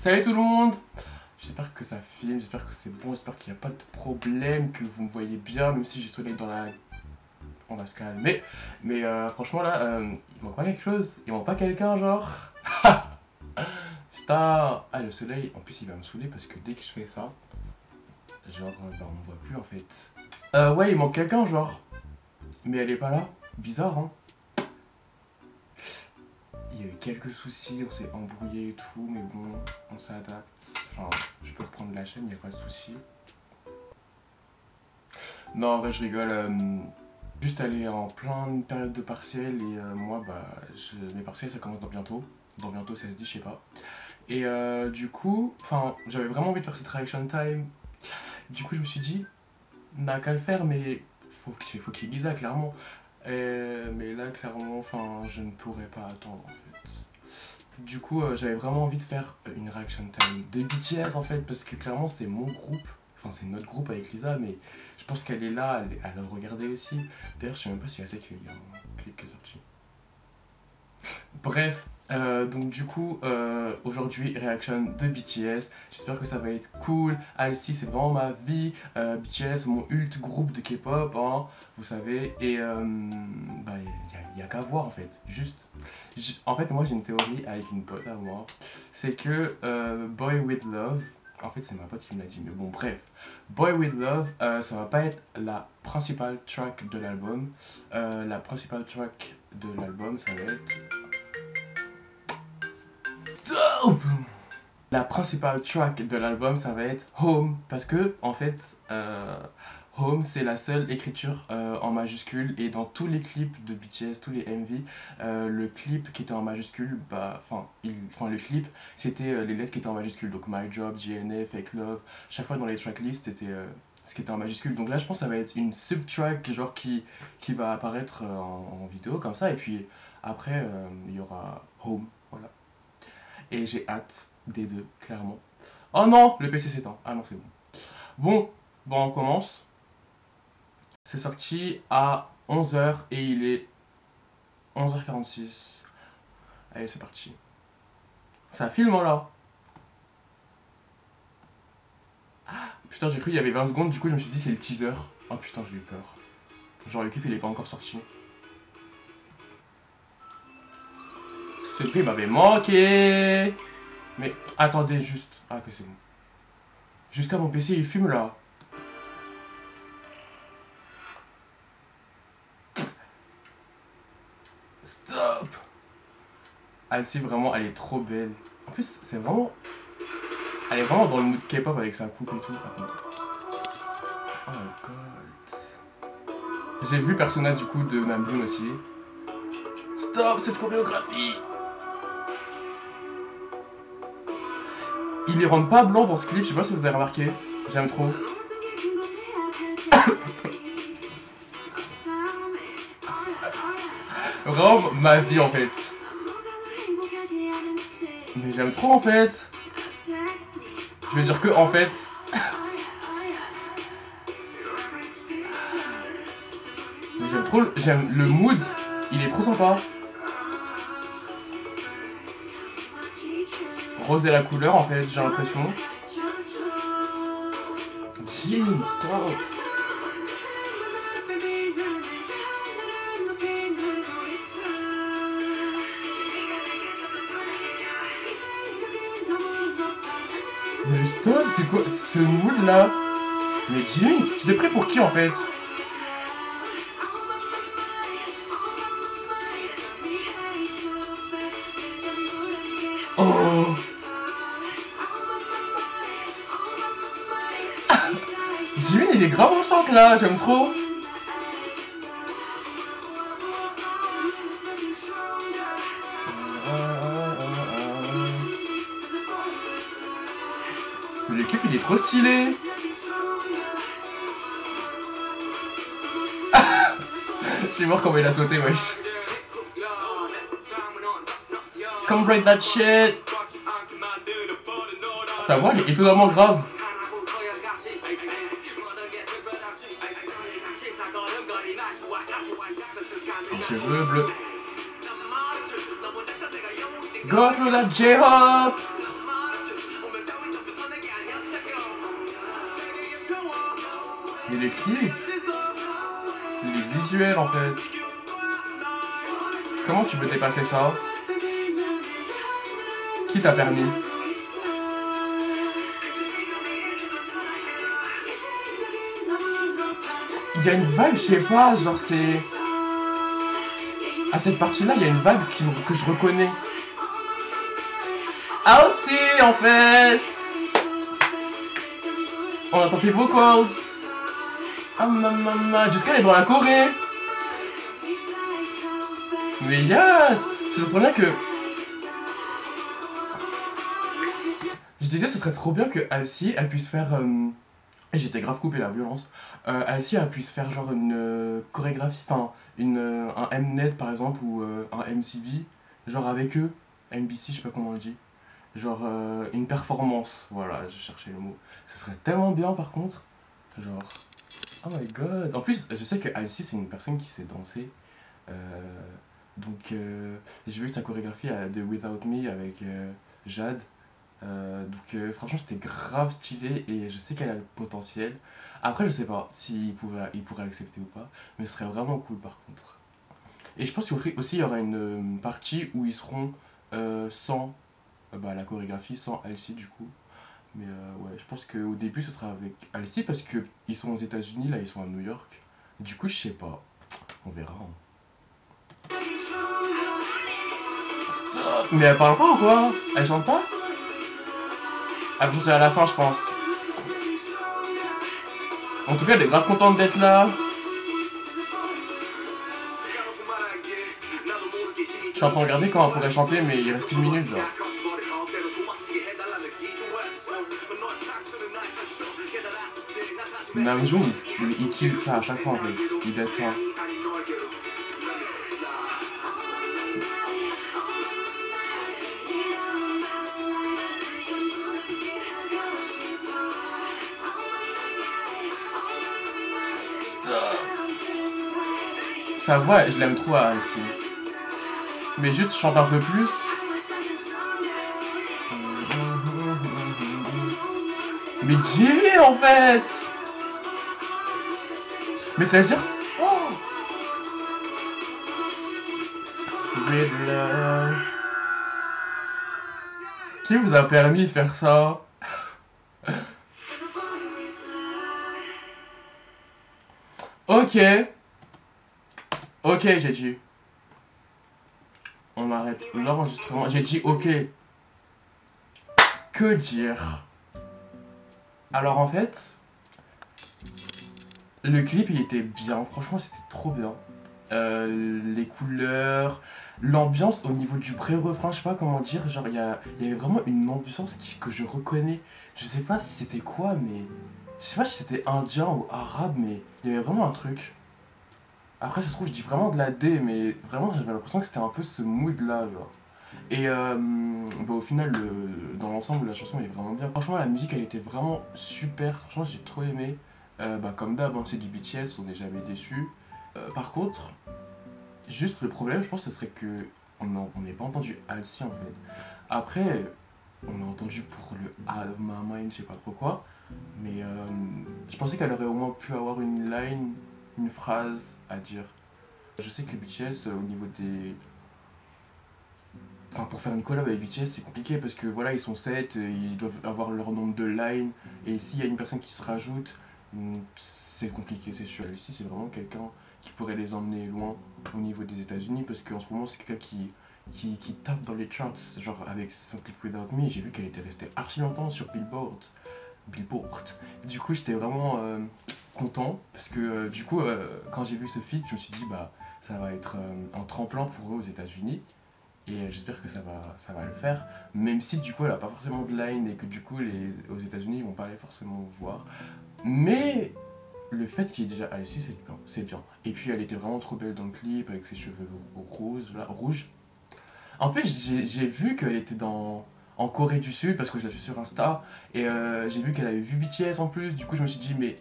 Salut tout le monde. J'espère que ça filme, j'espère que c'est bon, j'espère qu'il n'y a pas de problème, que vous me voyez bien, même si j'ai soleil dans la... On va se calmer. Mais franchement là, il manque pas quelque chose, il manque pas quelqu'un genre. Putain. Ah le soleil, en plus il va me saouler parce que dès que je fais ça, genre bah on me voit plus en fait. Ouais il manque quelqu'un genre. Mais elle est pas là, bizarre hein. Il y a eu quelques soucis, on s'est embrouillé et tout, mais bon, on s'adapte. Enfin, je peux reprendre la chaîne, il n'y a pas de souci. Non, en vrai, je rigole. Juste aller en pleine période de partiel et moi, bah, mes partiels, ça commence dans bientôt. Dans bientôt, ça se dit, je sais pas. Et du coup, enfin, j'avais vraiment envie de faire cette reaction time. Du coup, je me suis dit, n'a qu'à le faire, mais faut qu'il y ait Lisa, clairement. Mais là, clairement, enfin, je ne pourrais pas attendre en fait. Du coup, j'avais vraiment envie de faire une reaction time de BTS en fait, parce que clairement, c'est mon groupe. Enfin, c'est notre groupe avec Lisa, mais je pense qu'elle est là, elle le regardait aussi. D'ailleurs, je sais même pas si elle sait qu'il y a un clip qui est sorti. Bref, donc du coup, aujourd'hui, réaction de BTS. J'espère que ça va être cool. Alcy, c'est vraiment ma vie. BTS, mon ult groupe de K-pop, hein, vous savez. Et bah, y a qu'à voir en fait. Juste, en fait, moi j'ai une théorie avec une pote à moi. C'est que Boy With Love, en fait, c'est ma pote qui me l'a dit, mais bon, bref. Boy With Love, ça va pas être la principale track de l'album. La principale track de l'album, ça va être... La principale track de l'album, ça va être Home, parce que en fait, Home c'est la seule écriture en majuscule, et dans tous les clips de BTS, tous les MV, le clip qui était en majuscule, bah, le clip, c'était les lettres qui étaient en majuscule, donc My Job, GNF, Fake Love, chaque fois dans les tracklists, c'était ce qui était en majuscule. Donc là, je pense que ça va être une sub-track genre qui va apparaître en vidéo comme ça, et puis après, il y aura Home, voilà. Et j'ai hâte des deux, clairement. Oh non, le PC s'éteint. Ah non, c'est bon. Bon, on commence. C'est sorti à 11h et il est 11h46. Allez, c'est parti. Ça filme là. Putain, j'ai cru qu'il y avait 20 secondes, du coup je me suis dit c'est le teaser. Oh putain, j'ai eu peur. Genre le clip il est pas encore sorti. Ce clip m'avait manqué. Mais attendez juste. Ah que c'est bon. Jusqu'à mon PC il fume là. Stop. Alcy vraiment elle est trop belle. En plus c'est vraiment... Elle est vraiment dans le mood K-pop avec sa coupe et tout. Oh my god. J'ai vu Persona du coup de Namjoon aussi. Stop cette chorégraphie. Il les rend pas blancs dans ce clip, je sais pas si vous avez remarqué. J'aime trop. Vraiment ma vie en fait. Mais j'aime trop en fait. Je veux dire que en fait. J'aime trop, j'aime le mood, il est trop sympa. Rose est la couleur en fait, j'ai l'impression. Jim, stop. Mais stop, c'est quoi ce mood là? Mais Jimmy, tu t'es prêt pour qui en fait? Oh. Jimmy il est grave enceinte là, j'aime trop. Mais le clip il est trop stylé. Je vais voir comment il a sauté wesh. Come break that shit. Sa voix elle est étonnamment grave. Cheveux bleus. Go through that J-Hop. Mais les clips, les visuels en fait. Comment tu peux dépasser ça? Qui t'a permis? Il y a une vibe, je sais pas, genre c'est... À cette partie-là, il y a une vibe que je reconnais. Ah aussi, en fait, on entend tes vocals. Ah maman, jusqu'à elle est dans la Corée. Mais yes, je sais très bien que... Je disais, ce serait trop bien que Halsey, elle puisse faire... Et j'étais grave coupé la violence. Halsey, elle puisse faire genre une chorégraphie, enfin, un Mnet par exemple, ou un MCB, genre avec eux, MBC, je sais pas comment on le dit. Genre une performance, voilà, je cherchais le mot. Ce serait tellement bien par contre. Genre, oh my god. En plus, je sais que Halsey, c'est une personne qui sait danser. Euh, donc, j'ai vu sa chorégraphie de Without Me avec Jade. Donc, franchement, c'était grave stylé et je sais qu'elle a le potentiel. Après, je sais pas il pourrait accepter ou pas, mais ce serait vraiment cool par contre. Et je pense aussi il y aura une partie où ils seront sans la chorégraphie, sans Halsey du coup. Mais ouais, je pense qu'au début ce sera avec Halsey parce qu'ils sont aux États-Unis, là ils sont à New York. Du coup, je sais pas, on verra. Stop. Mais elle parle pas ou quoi? Elle chante pas? Elle va à la fin, je pense. En tout cas, elle est grave contente d'être là. Je suis en train de regarder quand elle pourrait chanter, mais il reste une minute, genre. Namjoon, il kill ça à chaque fois en fait. Il dead ça. Sa voix, je l'aime trop ici. Mais juste chante un peu plus. Mais Jimmy en fait. Mais ça veut dire... Oh, qui vous a permis de faire ça? Ok. Ok, j'ai dit. On arrête l'enregistrement. J'ai dit ok. Que dire? Alors en fait, le clip il était bien. Franchement, c'était trop bien. Les couleurs, l'ambiance au niveau du pré-refrain, je sais pas comment dire. Genre, il y avait vraiment une ambiance que je reconnais. Je sais pas si c'était quoi, mais. Je sais pas si c'était indien ou arabe, mais il y avait vraiment un truc. Après, ça se trouve, je dis vraiment de la D, mais vraiment, j'avais l'impression que c'était un peu ce mood-là, genre. Et au final, dans l'ensemble, la chanson est vraiment bien. Franchement, la musique, elle était vraiment super. Franchement, j'ai trop aimé. Comme d'hab, hein, c'est du BTS, on n'est jamais déçu. Par contre, juste le problème, je pense, ce serait que on n'ait pas entendu Halsey en fait. Après, on a entendu pour le Out of My Mind, je sais pas trop quoi. Mais je pensais qu'elle aurait au moins pu avoir une line, une phrase à dire. Je sais que BTS, au niveau des... Enfin, pour faire une collab avec BTS, c'est compliqué parce que voilà, ils sont 7, ils doivent avoir leur nombre de lines. Et s'il y a une personne qui se rajoute, c'est compliqué, c'est sûr. Ici, c'est vraiment quelqu'un qui pourrait les emmener loin au niveau des États-Unis parce qu'en ce moment, c'est quelqu'un qui tape dans les charts, genre avec son clip Without Me. J'ai vu qu'elle était restée archi longtemps sur Billboard. Du coup, j'étais vraiment content parce que du coup, quand j'ai vu ce feat, je me suis dit, bah, ça va être un tremplin pour eux aux États-Unis. Et j'espère que ça va le faire, même si du coup elle a pas forcément de line et que du coup aux États-Unis ils vont pas aller forcément voir. Mais le fait qu'il y ait déjà Halsey, c'est bien. Et puis elle était vraiment trop belle dans le clip avec ses cheveux rouges. En plus, j'ai vu qu'elle était en Corée du Sud parce que je l'ai vu sur Insta. Et j'ai vu qu'elle avait vu BTS en plus. Du coup, je me suis dit, mais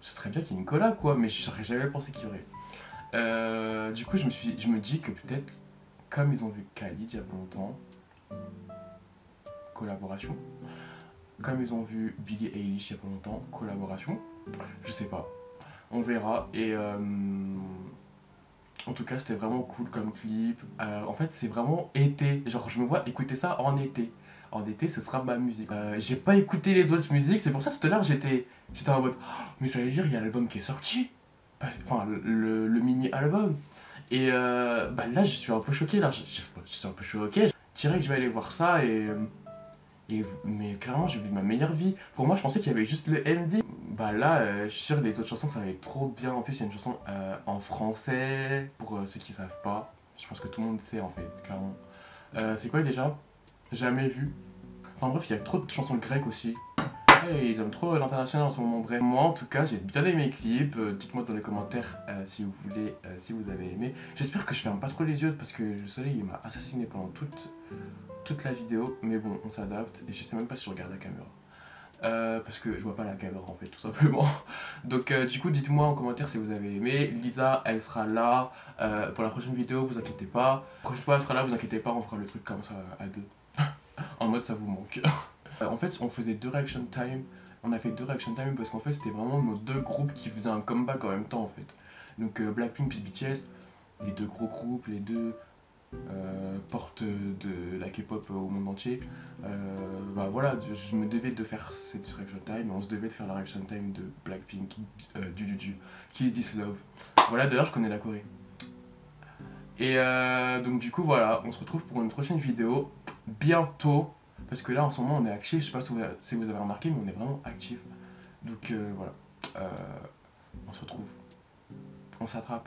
ce serait bien qu'il y ait une collab quoi. Mais je n'aurais jamais pensé qu'il y aurait. Du coup, je me dis que peut-être, comme ils ont vu Khalid il y a pas longtemps, collaboration, comme ils ont vu Billie Eilish il y a pas longtemps, collaboration, je sais pas, on verra. Et en tout cas c'était vraiment cool comme clip. En fait c'est vraiment été, genre je me vois écouter ça en été. En été ce sera ma musique. J'ai pas écouté les autres musiques, c'est pour ça tout à l'heure j'étais en mode oh, mais ça veut dire il y a l'album qui est sorti. Enfin le mini-album. Et bah là je suis un peu choqué, là je suis un peu choqué. Je dirais que je vais aller voir ça mais clairement j'ai vu ma meilleure vie. Pour moi je pensais qu'il y avait juste le MD. Bah là je suis sûr que les autres chansons ça va être trop bien. En plus il y a une chanson en français pour ceux qui savent pas. Je pense que tout le monde sait en fait clairement. C'est quoi déjà? Jamais vu. Enfin bref il y a trop de chansons grecques aussi. Ouais, ils aiment trop l'international en ce moment. Bref, moi en tout cas j'ai bien aimé mes clips. Dites-moi dans les commentaires si vous voulez, si vous avez aimé. J'espère que je ferme pas trop les yeux parce que le soleil il m'a assassiné pendant toute la vidéo. Mais bon, on s'adapte et je sais même pas si je regarde la caméra. Parce que je vois pas la caméra en fait, tout simplement. Donc du coup dites-moi en commentaire si vous avez aimé. Lisa elle sera là pour la prochaine vidéo, vous inquiétez pas. La prochaine fois elle sera là, vous inquiétez pas, on fera le truc comme ça à deux. En mode ça vous manque. En fait, on faisait 2 reaction time. On a fait 2 reaction time parce qu'en fait, c'était vraiment nos 2 groupes qui faisaient un comeback en même temps en fait. Donc Blackpink puis BTS, les 2 gros groupes, les 2 portent de la K-pop au monde entier. Bah voilà, je me devais de faire cette reaction time, on se devait de faire la reaction time de Blackpink, du Kill This Love. Voilà, d'ailleurs, je connais la Corée. Et donc du coup, voilà, on se retrouve pour une prochaine vidéo bientôt. Parce que là en ce moment on est actif, je sais pas si vous avez remarqué, mais on est vraiment actif. Donc voilà, on se retrouve, on s'attrape.